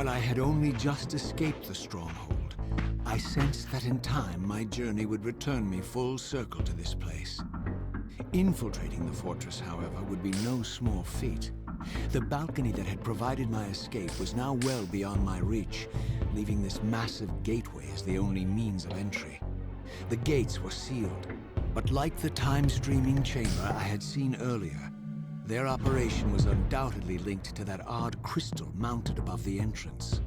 While I had only just escaped the stronghold, I sensed that in time my journey would return me full circle to this place. Infiltrating the fortress, however, would be no small feat. The balcony that had provided my escape was now well beyond my reach, leaving this massive gateway as the only means of entry. The gates were sealed, but like the time-streaming chamber I had seen earlier, their operation was undoubtedly linked to that odd crystal mounted above the entrance.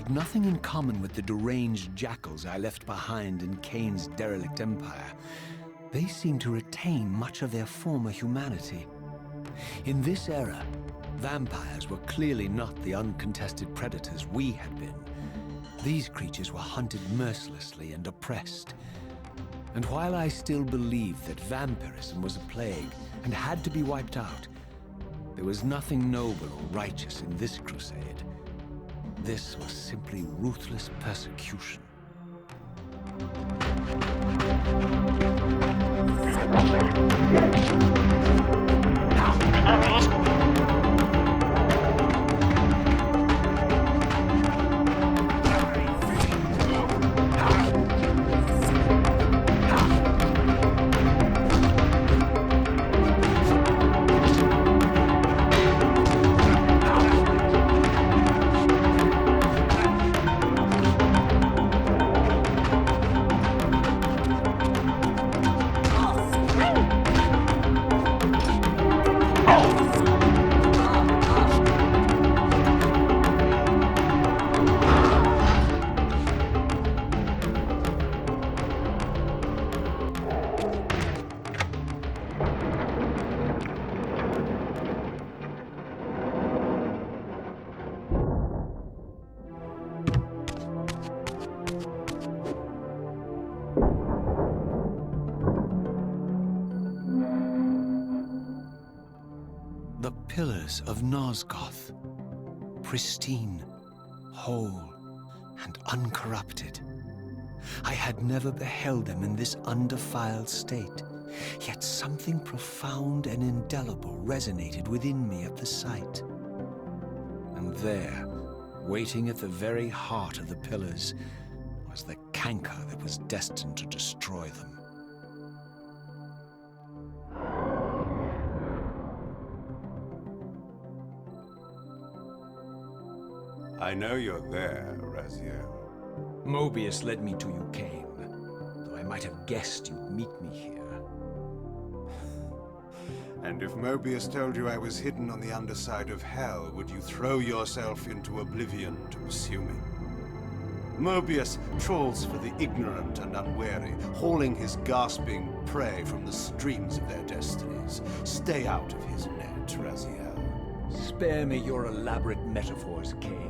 Nothing in common with the deranged jackals I left behind in Kain's derelict empire. They seem to retain much of their former humanity. In this era, vampires were clearly not the uncontested predators we had been. These creatures were hunted mercilessly and oppressed. And while I still believed that vampirism was a plague and had to be wiped out, there was nothing noble or righteous in this crusade. This was simply ruthless persecution. The pillars of Nosgoth, pristine, whole, and uncorrupted. I had never beheld them in this undefiled state, yet something profound and indelible resonated within me at the sight. And there, waiting at the very heart of the pillars, was the canker that was destined to destroy them. I know you're there, Raziel. Mobius led me to you, Kain, though I might have guessed you'd meet me here. And if Mobius told you I was hidden on the underside of Hell, would you throw yourself into oblivion to pursue me? Mobius trawls for the ignorant and unwary, hauling his gasping prey from the streams of their destinies. Stay out of his net, Raziel. Spare me your elaborate metaphors, Kain.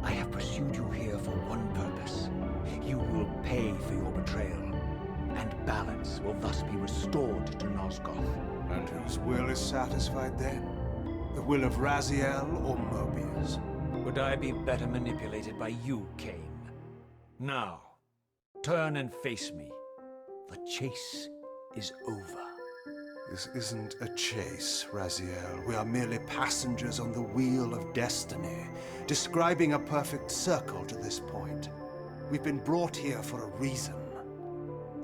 I have pursued you here for one purpose. You will pay for your betrayal, and balance will thus be restored to Nosgoth. And whose will is satisfied then? The will of Raziel or Mobius? Would I be better manipulated by you, Kain? Now, turn and face me. The chase is over. This isn't a chase, Raziel. We are merely passengers on the wheel of destiny, describing a perfect circle to this point. We've been brought here for a reason.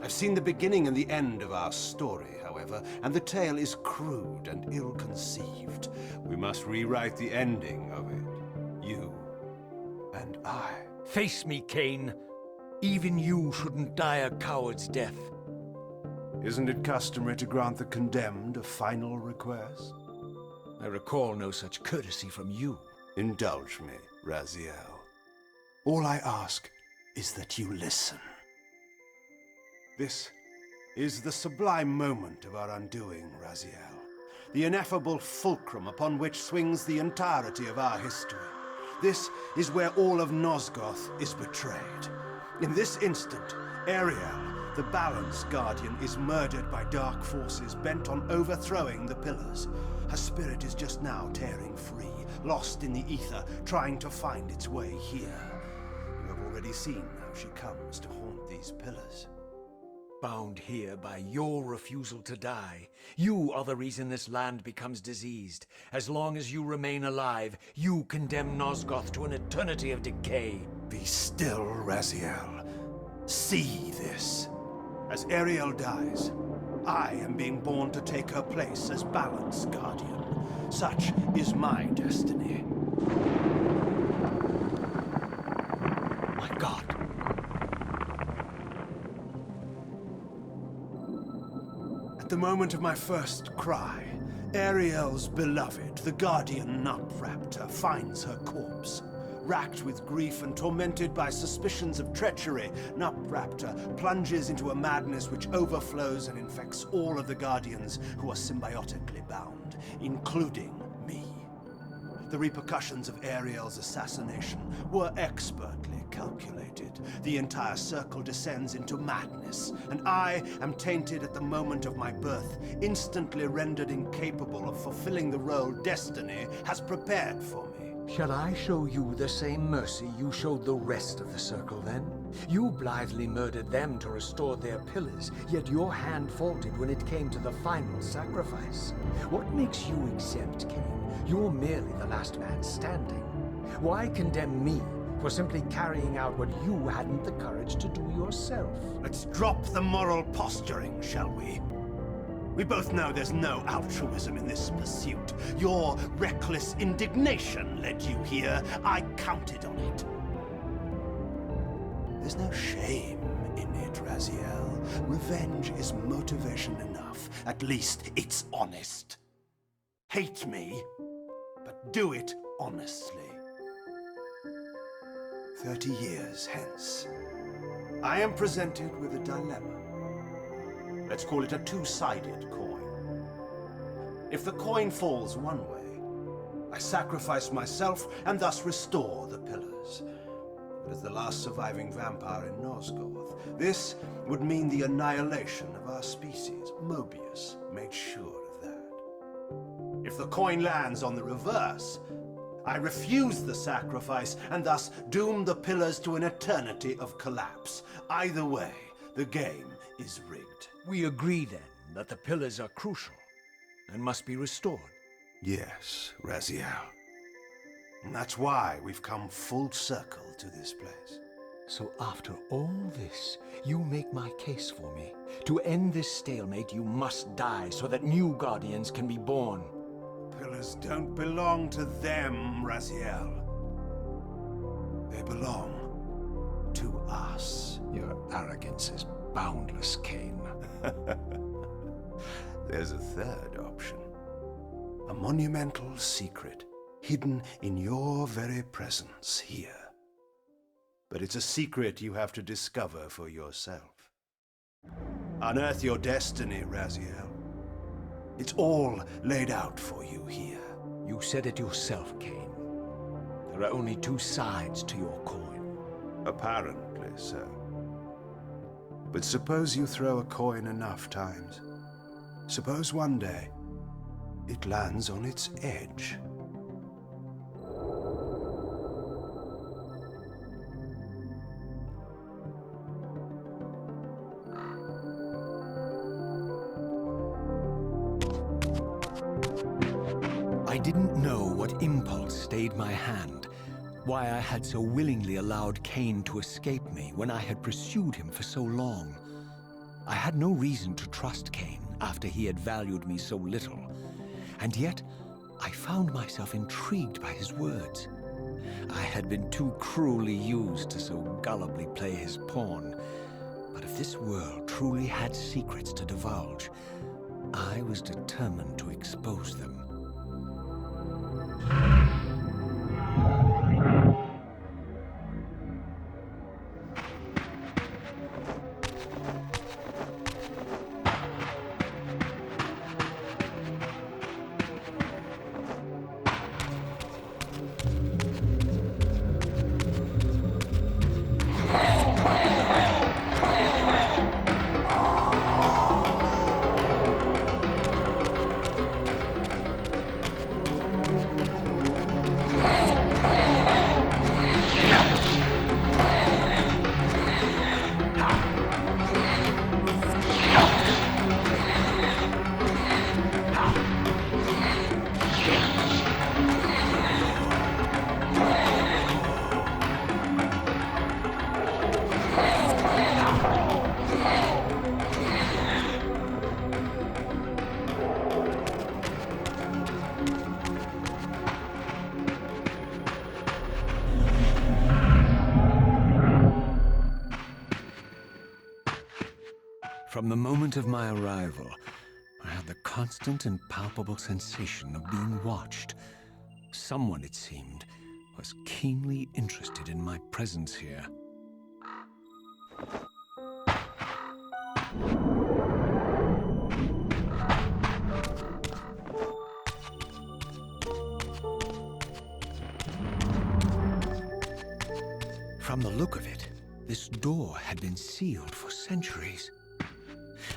I've seen the beginning and the end of our story, however, and the tale is crude and ill-conceived. We must rewrite the ending of it. You and I. Face me, Kain. Even you shouldn't die a coward's death. Isn't it customary to grant the condemned a final request? I recall no such courtesy from you. Indulge me, Raziel. All I ask is that you listen. This is the sublime moment of our undoing, Raziel. The ineffable fulcrum upon which swings the entirety of our history. This is where all of Nosgoth is betrayed. In this instant, Ariel, the Balance Guardian, is murdered by dark forces bent on overthrowing the pillars. Her spirit is just now tearing free, lost in the ether, trying to find its way here. You have already seen how she comes to haunt these pillars. Bound here by your refusal to die. You are the reason this land becomes diseased. As long as you remain alive, you condemn Nosgoth to an eternity of decay. Be still, Raziel. See this. As Ariel dies, I am being born to take her place as Balance Guardian. Such is my destiny. My God. At the moment of my first cry, Ariel's beloved, the Guardian Nutraptor, finds her corpse. Racked with grief and tormented by suspicions of treachery, Nutraptor plunges into a madness which overflows and infects all of the Guardians who are symbiotically bound, including me. The repercussions of Ariel's assassination were expertly calculated. The entire circle descends into madness, and I am tainted at the moment of my birth, instantly rendered incapable of fulfilling the role destiny has prepared for me. Shall I show you the same mercy you showed the rest of the circle, then? You blithely murdered them to restore their pillars, yet your hand faltered when it came to the final sacrifice. What makes you exempt, Kain? You're merely the last man standing. Why condemn me for simply carrying out what you hadn't the courage to do yourself? Let's drop the moral posturing, shall we? We both know there's no altruism in this pursuit. Your reckless indignation led you here. I counted on it. There's no shame in it, Raziel. Revenge is motivation enough. At least it's honest. Hate me, but do it honestly. 30 years hence, I am presented with a dilemma. Let's call it a two-sided coin. If the coin falls one way, I sacrifice myself and thus restore the pillars. But as the last surviving vampire in Nosgoth, this would mean the annihilation of our species. Mobius made sure of that. If the coin lands on the reverse, I refuse the sacrifice and thus doom the pillars to an eternity of collapse. Either way, the game is rigged. We agree then that the pillars are crucial and must be restored. Yes, Raziel. And that's why we've come full circle to this place. So after all this, you make my case for me. To end this stalemate, you must die so that new guardians can be born. Pillars don't belong to them, Raziel. They belong to us. Your arrogance is boundless, Kain. There's a third option. A monumental secret, hidden in your very presence here. But it's a secret you have to discover for yourself. Unearth your destiny, Raziel. It's all laid out for you here. You said it yourself, Kain. There are only two sides to your coin. Apparently so. But suppose you throw a coin enough times. Suppose one day it lands on its edge. I didn't know what impulse stayed my hand, why I had so willingly allowed Kain to escape me when I had pursued him for so long. I had no reason to trust Kain after he had valued me so little, and yet I found myself intrigued by his words. I had been too cruelly used to so gullibly play his pawn, but if this world truly had secrets to divulge, I was determined to expose them. From the moment of my arrival, I had the constant and palpable sensation of being watched. Someone, it seemed, was keenly interested in my presence here. From the look of it, this door had been sealed for centuries.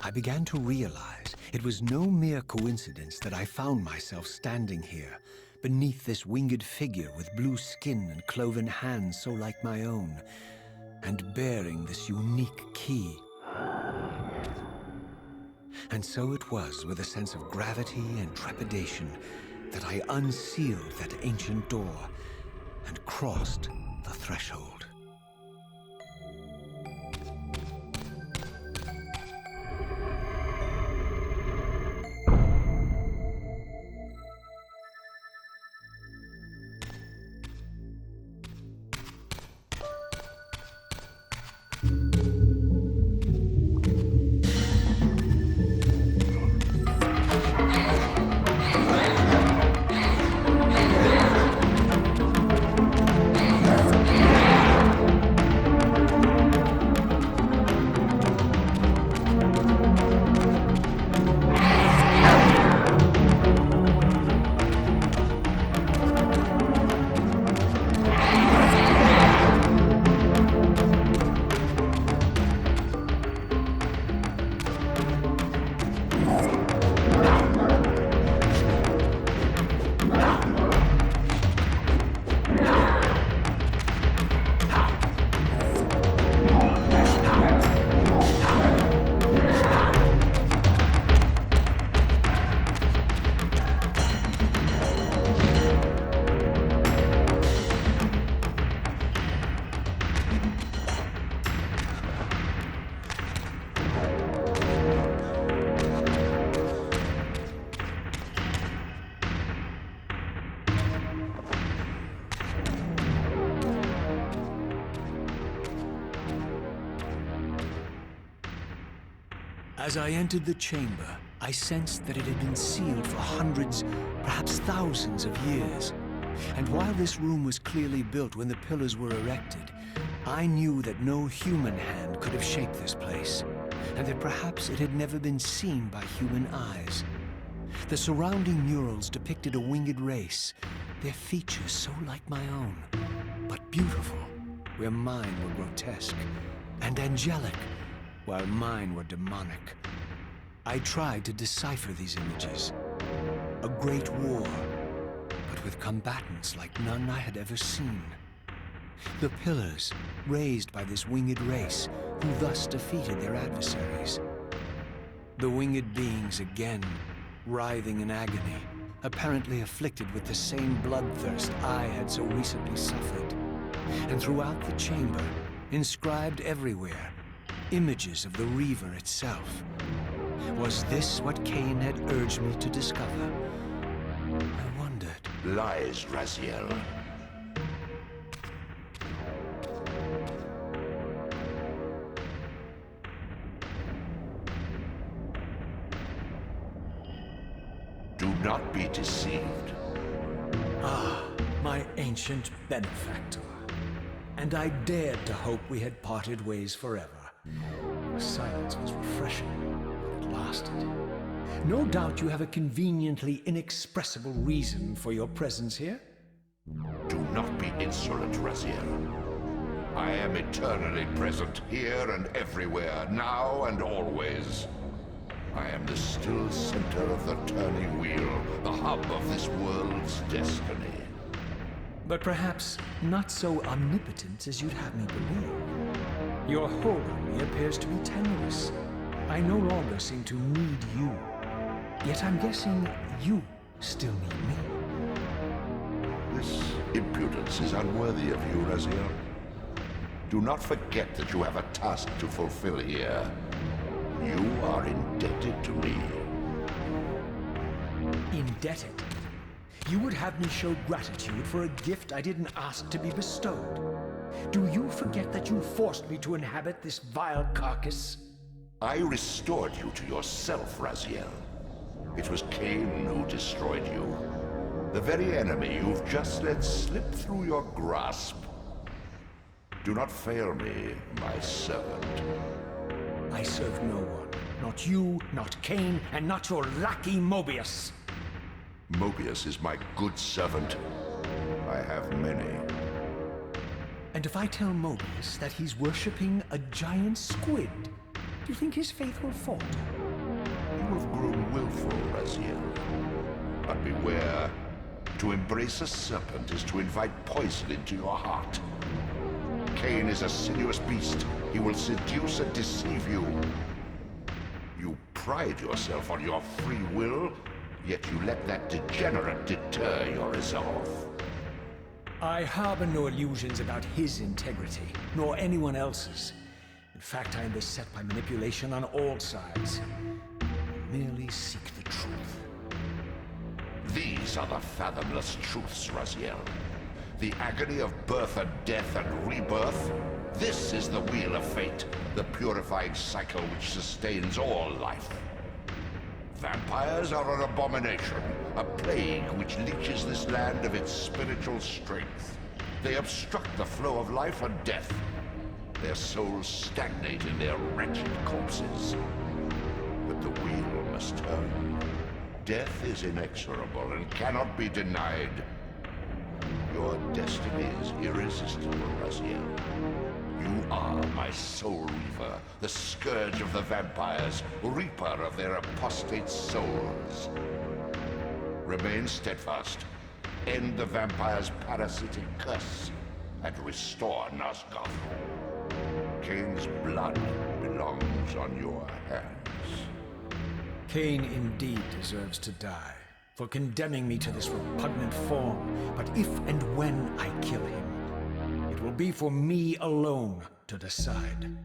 I began to realize it was no mere coincidence that I found myself standing here, beneath this winged figure with blue skin and cloven hands so like my own. and bearing this unique key. And so it was with a sense of gravity and trepidation that I unsealed that ancient door and crossed the threshold. As I entered the chamber, I sensed that it had been sealed for hundreds, perhaps thousands of years. And while this room was clearly built when the pillars were erected, I knew that no human hand could have shaped this place, and that perhaps it had never been seen by human eyes. The surrounding murals depicted a winged race, their features so like my own, but beautiful, where mine were grotesque, and angelic, while mine were demonic. I tried to decipher these images. A great war, but with combatants like none I had ever seen. The pillars, raised by this winged race, who thus defeated their adversaries. The winged beings again, writhing in agony, apparently afflicted with the same bloodthirst I had so recently suffered. And throughout the chamber, inscribed everywhere, images of the Reaver itself. Was this what Kain had urged me to discover? I wondered. Lies, Raziel. Do not be deceived. Ah, my ancient benefactor. And I dared to hope we had parted ways forever. The silence was refreshing, but it lasted. No doubt you have a conveniently inexpressible reason for your presence here? Do not be insolent, Raziel. I am eternally present here and everywhere, now and always. I am the still center of the turning wheel, the hub of this world's destiny. But perhaps not so omnipotent as you'd have me believe. Your hold on me appears to be tenuous. I no longer seem to need you. Yet I'm guessing you still need me. This impudence is unworthy of you, Raziel. Do not forget that you have a task to fulfill here. You are indebted to me. Indebted? You would have me show gratitude for a gift I didn't ask to be bestowed. Do you forget that you forced me to inhabit this vile carcass? I restored you to yourself, Raziel. It was Kain who destroyed you. The very enemy you've just let slip through your grasp. Do not fail me, my servant. I serve no one. Not you, not Kain, and not your lackey Mobius. Mobius is my good servant. I have many. And if I tell Mobius that he's worshipping a giant squid, do you think his faith will falter? You have grown willful, Raziel. But beware. To embrace a serpent is to invite poison into your heart. Kain is a sinuous beast. He will seduce and deceive you. You pride yourself on your free will, yet you let that degenerate deter your resolve. I harbor no illusions about his integrity, nor anyone else's. In fact, I am beset by manipulation on all sides. I merely seek the truth. These are the fathomless truths, Raziel. The agony of birth and death and rebirth. This is the wheel of fate, the purifying cycle which sustains all life. Vampires are an abomination, a plague which leeches this land of its spiritual strength. They obstruct the flow of life and death. Their souls stagnate in their wretched corpses. But the wheel must turn. Death is inexorable and cannot be denied. Your destiny is irresistible, Raziel. You are my soul Reaver, the scourge of the vampires, reaper of their apostate souls. Remain steadfast. End the vampire's parasitic curse, and restore Nosgoth. Kain's blood belongs on your hands. Kain indeed deserves to die, for condemning me to this repugnant form. But if and when I kill him, it will be for me alone to decide.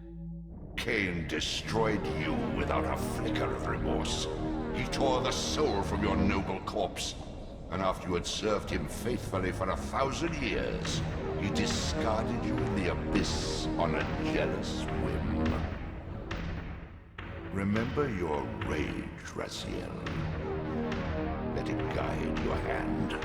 Kain destroyed you without a flicker of remorse. He tore the soul from your noble corpse, and after you had served him faithfully for 1,000 years, he discarded you in the abyss on a jealous whim. Remember your rage, Raziel. Let it guide your hand.